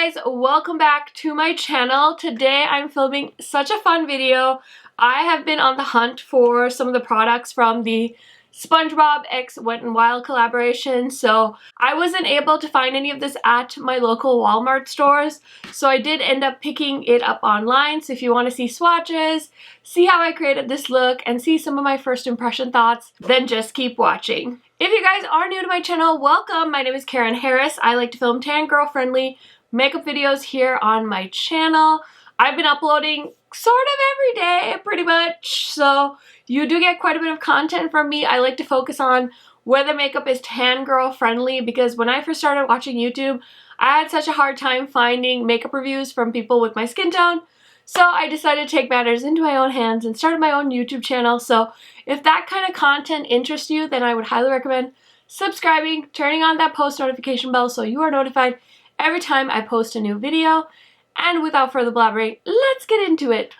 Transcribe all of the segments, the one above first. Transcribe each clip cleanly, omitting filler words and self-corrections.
guys, welcome back to my channel. Today I'm filming such a fun video. I have been on the hunt for some of the products from the SpongeBob x Wet n Wild collaboration, so I wasn't able to find any of this at my local Walmart stores, so I did end up picking it up online. So if you want to see swatches, see how I created this look, and see some of my first impression thoughts, then just keep watching. If you guys are new to my channel, welcome. My name is Karen Harris. I like to film tan girl friendly makeup videos here on my channel. I've been uploading sort of every day, pretty much, so you do get quite a bit of content from me. I like to focus on whether makeup is tan girl friendly, because when I first started watching YouTube, I had such a hard time finding makeup reviews from people with my skin tone. So I decided to take matters into my own hands and started my own YouTube channel. So if that kind of content interests you, then I would highly recommend subscribing, turning on that post notification bell so you are notified every time I post a new video. And without further blabbering, let's get into it.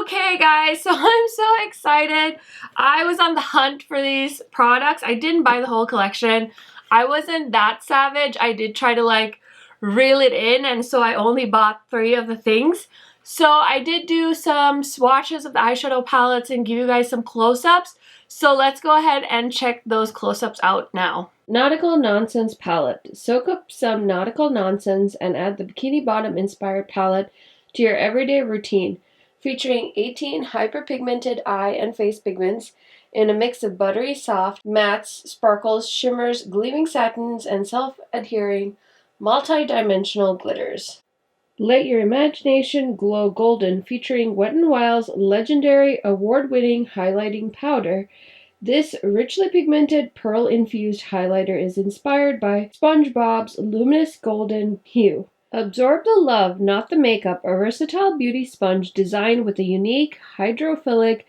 Okay guys, so I'm so excited. I was on the hunt for these products. I didn't buy the whole collection. I wasn't that savage. I did try to like reel it in, and so I only bought 3 of the things. So I did do some swatches of the eyeshadow palettes and give you guys some close-ups. So let's go ahead and check those close-ups out now. Nautical Nonsense palette. Soak up some nautical nonsense and add the Bikini Bottom inspired palette to your everyday routine, featuring 18 hyperpigmented eye and face pigments in a mix of buttery soft, mattes, sparkles, shimmers, gleaming satins, and self-adhering multi-dimensional glitters. Let your imagination glow golden, featuring Wet n Wild's legendary award-winning highlighting powder. This richly pigmented pearl-infused highlighter is inspired by SpongeBob's luminous golden hue. Absorb the love, not the makeup, a versatile beauty sponge designed with a unique hydrophilic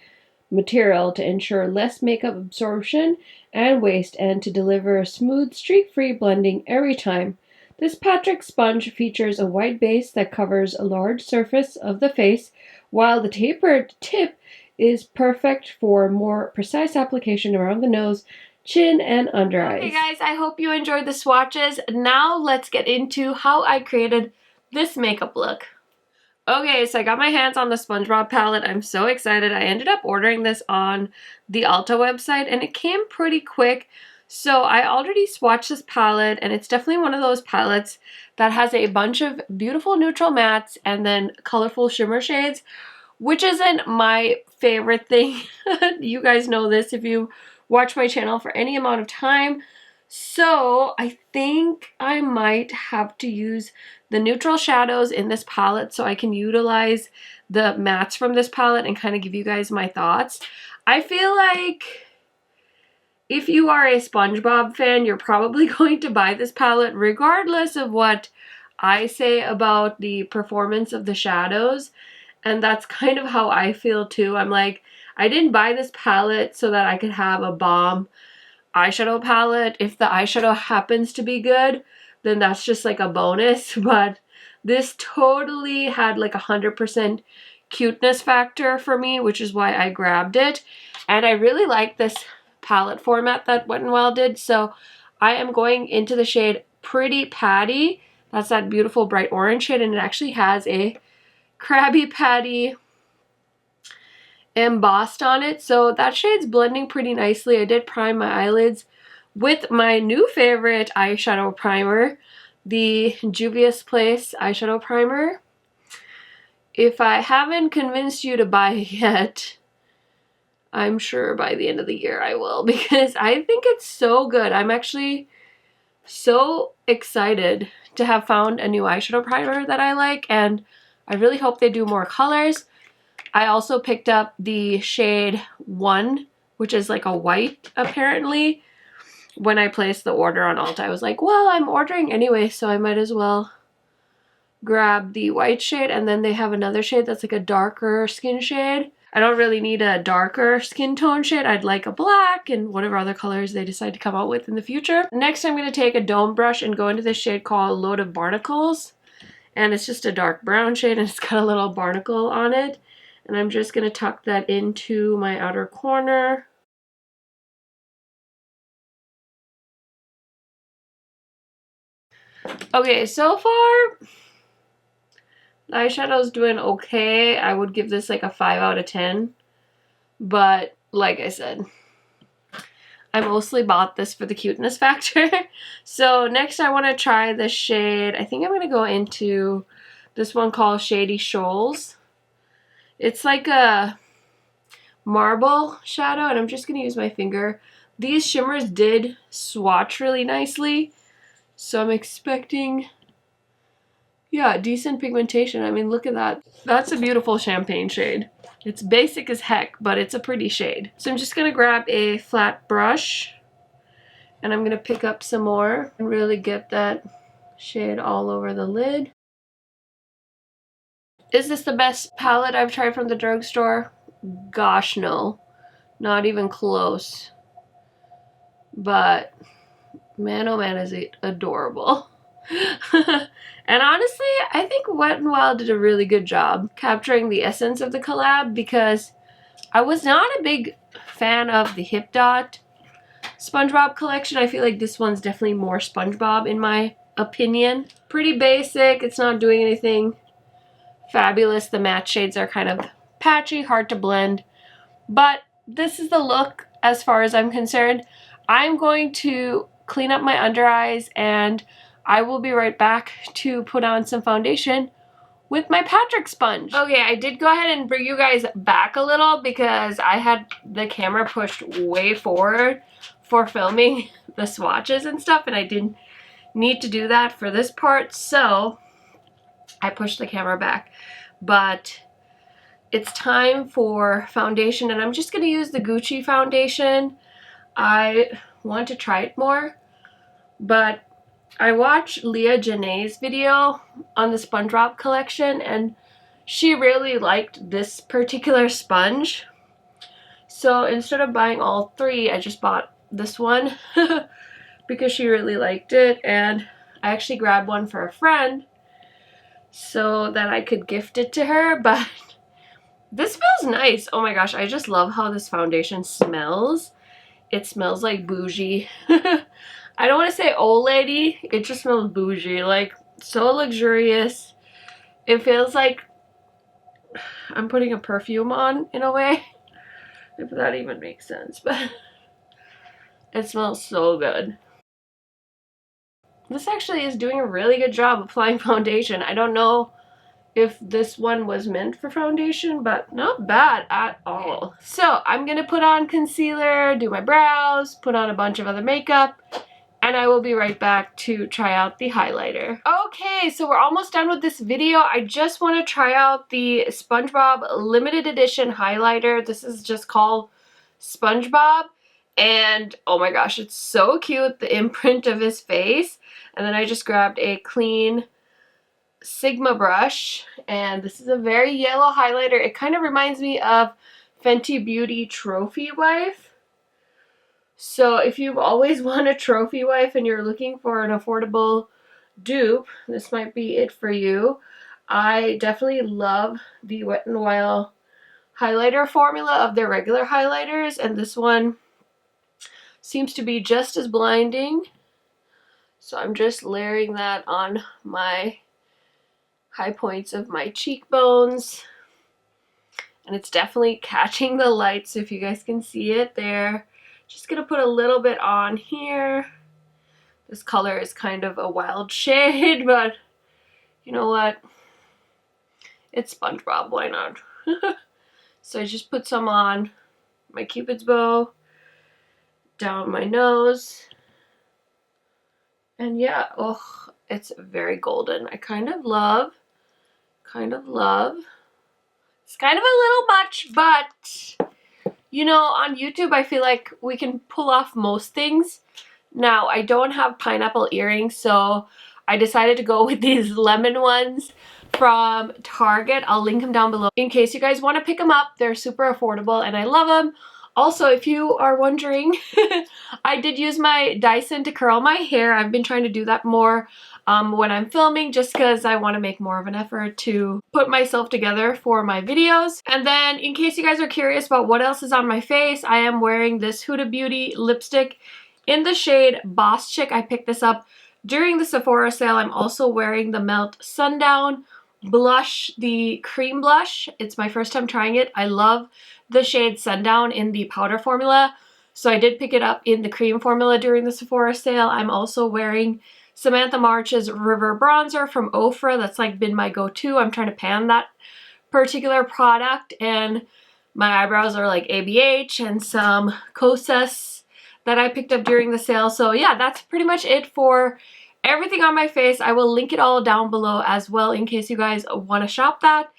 material to ensure less makeup absorption and waste, and to deliver smooth, streak-free blending every time. This Patrick sponge features a white base that covers a large surface of the face, while the tapered tip is perfect for more precise application around the nose, chin, and under eyes. Okay guys, I hope you enjoyed the swatches. Now let's get into how I created this makeup look. Okay, so I got my hands on the SpongeBob palette. I'm so excited. I ended up ordering this on the Ulta website, and it came pretty quick. So I already swatched this palette, and it's definitely one of those palettes that has a bunch of beautiful neutral mattes and then colorful shimmer shades, which isn't my favorite thing. You guys know this if you watch my channel for any amount of time. So I think I might have to use the neutral shadows in this palette so I can utilize the mattes from this palette and kind of give you guys my thoughts. I feel like if you are a SpongeBob fan, you're probably going to buy this palette regardless of what I say about the performance of the shadows. And that's kind of how I feel too. I'm like, I didn't buy this palette so that I could have a bomb eyeshadow palette. If the eyeshadow happens to be good, then that's just like a bonus. But this totally had like 100% cuteness factor for me, which is why I grabbed it. And I really like this palette format that Wet n Wild did. So I am going into the shade Pretty Patty. That's that beautiful bright orange shade, and it actually has a Krabby Patty embossed on it. So that shade's blending pretty nicely. I did prime my eyelids with my new favorite eyeshadow primer, the Juvia's Place eyeshadow primer. If I haven't convinced you to buy it yet, I'm sure by the end of the year I will, because I think it's so good. I'm actually so excited to have found a new eyeshadow primer that I like, and I really hope they do more colors. I also picked up the shade 1, which is like a white apparently. When I placed the order on Ulta, I was like, well, I'm ordering anyway, so I might as well grab the white shade. And then they have another shade that's like a darker skin shade. I don't really need a darker skin tone shade. I'd like a black and whatever other colors they decide to come out with in the future. Next, I'm going to take a dome brush and go into this shade called Load of Barnacles. And it's just a dark brown shade, and it's got a little barnacle on it. And I'm just going to tuck that into my outer corner. Okay, so far The eyeshadow's doing okay. I would give this like a 5 out of 10. But like I said, I mostly bought this for the cuteness factor. So next I want to try the shade. I think I'm going to go into this one called Shady Shoals. It's like a marble shadow, and I'm just going to use my finger. These shimmers did swatch really nicely, so I'm expecting, yeah, decent pigmentation. I mean, look at that. That's a beautiful champagne shade. It's basic as heck, but it's a pretty shade. So I'm just going to grab a flat brush, and I'm going to pick up some more and really get that shade all over the lid. Is this the best palette I've tried from the drugstore? Gosh, no. Not even close. But man, oh man, is it adorable. And honestly, I think Wet n Wild did a really good job capturing the essence of the collab, because I was not a big fan of the Hip Dot SpongeBob collection. I feel like this one's definitely more SpongeBob in my opinion. Pretty basic. It's not doing anything fabulous. The matte shades are kind of patchy, hard to blend. But this is the look as far as I'm concerned. I'm going to clean up my under eyes, and I will be right back to put on some foundation with my Patrick sponge. Okay, I did go ahead and bring you guys back a little because I had the camera pushed way forward for filming the swatches and stuff, and I didn't need to do that for this part, so I pushed the camera back. But it's time for foundation, and I'm just going to use the Gucci foundation. I want to try it more, but I watched Leah Janae's video on the SpongeBob collection, and she really liked this particular sponge. So instead of buying all three, I just bought this one because she really liked it, and I actually grabbed one for a friend so that I could gift it to her. But this smells nice. Oh my gosh, I just love how this foundation smells. It smells like bougie. I don't want to say old lady, it just smells bougie, like so luxurious. It feels like I'm putting a perfume on in a way, if that even makes sense, but it smells so good. This actually is doing a really good job applying foundation. I don't know if this one was meant for foundation, but not bad at all. So I'm gonna put on concealer, do my brows, put on a bunch of other makeup, and I will be right back to try out the highlighter. Okay, so we're almost done with this video. I just want to try out the SpongeBob limited edition highlighter. This is just called SpongeBob, and oh my gosh, it's so cute, the imprint of his face. And then I just grabbed a clean Sigma brush, and this is a very yellow highlighter. It kind of reminds me of Fenty Beauty Trophy Wife. So if you've always wanted a trophy wife and you're looking for an affordable dupe, this might be it for you. I definitely love the Wet n Wild highlighter formula of their regular highlighters, and this one seems to be just as blinding. So I'm just layering that on my high points of my cheekbones, and it's definitely catching the light, so if you guys can see it there. Just gonna put a little bit on here. This color is kind of a wild shade, but you know what? It's SpongeBob, why not? So I just put some on my Cupid's bow, down my nose, and yeah, oh, it's very golden. I kind of love. It's kind of a little much, but you know, on YouTube, I feel like we can pull off most things. Now, I don't have pineapple earrings, so I decided to go with these lemon ones from Target. I'll link them down below in case you guys want to pick them up. They're super affordable, and I love them. Also, if you are wondering, I did use my Dyson to curl my hair. I've been trying to do that more when I'm filming, just because I want to make more of an effort to put myself together for my videos. And then in case you guys are curious about what else is on my face, I am wearing this Huda Beauty lipstick in the shade Boss Chick. I picked this up during the Sephora sale. I'm also wearing the Melt Sundown blush, the cream blush. It's my first time trying it. I love the shade Sundown in the powder formula, so I did pick it up in the cream formula during the Sephora sale. I'm also wearing Samantha March's River Bronzer from Ofra. That's like been my go-to. I'm trying to pan that particular product, and my eyebrows are like ABH and some Kosas that I picked up during the sale. So yeah, that's pretty much it for everything on my face. I will link it all down below as well in case you guys want to shop that.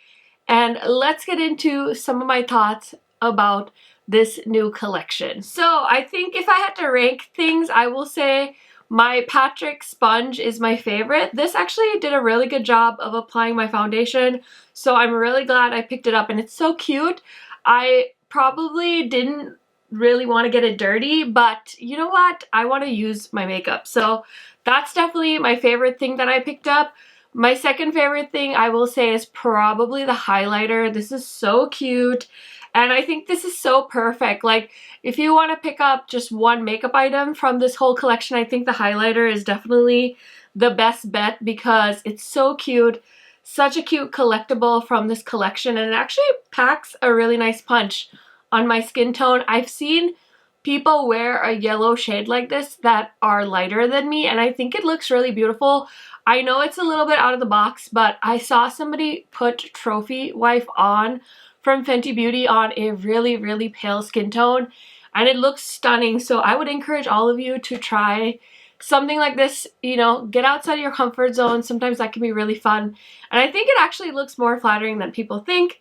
And let's get into some of my thoughts about this new collection. So I think if I had to rank things, I will say my Patrick sponge is my favorite. This actually did a really good job of applying my foundation, so I'm really glad I picked it up, and it's so cute. I probably didn't really want to get it dirty, but you know what? I want to use my makeup, so that's definitely my favorite thing that I picked up. My second favorite thing I will say is probably the highlighter. This is so cute, and I think this is so perfect. Like, if you want to pick up just one makeup item from this whole collection, I think the highlighter is definitely the best bet because it's so cute. Such a cute collectible from this collection, and it actually packs a really nice punch on my skin tone. I've seen people wear a yellow shade like this that are lighter than me, and I think it looks really beautiful. I know it's a little bit out of the box, but I saw somebody put Trophy Wife on from Fenty Beauty on a really, really pale skin tone, and it looks stunning. So I would encourage all of you to try something like this. You know, get outside of your comfort zone. Sometimes that can be really fun, and I think it actually looks more flattering than people think.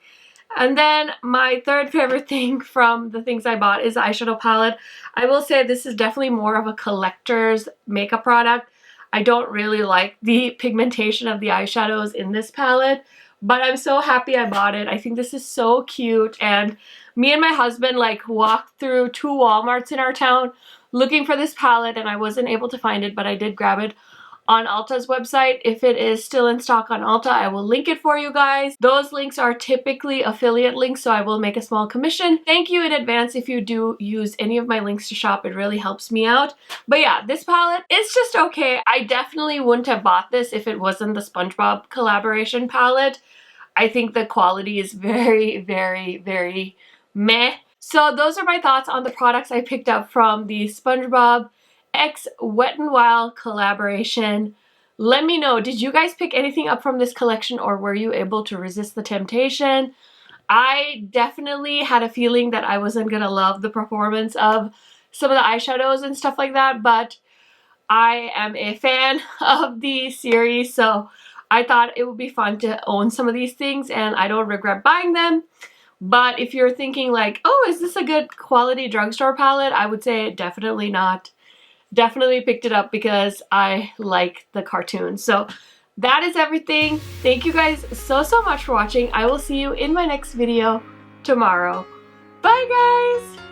And then my third favorite thing from the things I bought is the eyeshadow palette. I will say this is definitely more of a collector's makeup product. I don't really like the pigmentation of the eyeshadows in this palette, but I'm so happy I bought it. I think this is so cute, and me and my husband like walked through 2 Walmarts in our town looking for this palette, and I wasn't able to find it, but I did grab it on Ulta's website. If it is still in stock on Ulta, I will link it for you guys. Those links are typically affiliate links, so I will make a small commission. Thank you in advance if you do use any of my links to shop. It really helps me out. But yeah, this palette, it's just okay. I definitely wouldn't have bought this if it wasn't the SpongeBob collaboration palette. I think the quality is very, very, very meh. So those are my thoughts on the products I picked up from the SpongeBob X Wet n Wild collaboration. Let me know, did you guys pick anything up from this collection, or were you able to resist the temptation? I definitely had a feeling that I wasn't gonna love the performance of some of the eyeshadows and stuff like that, but I am a fan of the series, so I thought it would be fun to own some of these things, and I don't regret buying them. But if you're thinking like, oh, is this a good quality drugstore palette? I would say definitely not. Definitely picked it up because I like the cartoon. So that is everything. Thank you guys so much for watching. I will see you in my next video tomorrow. Bye guys!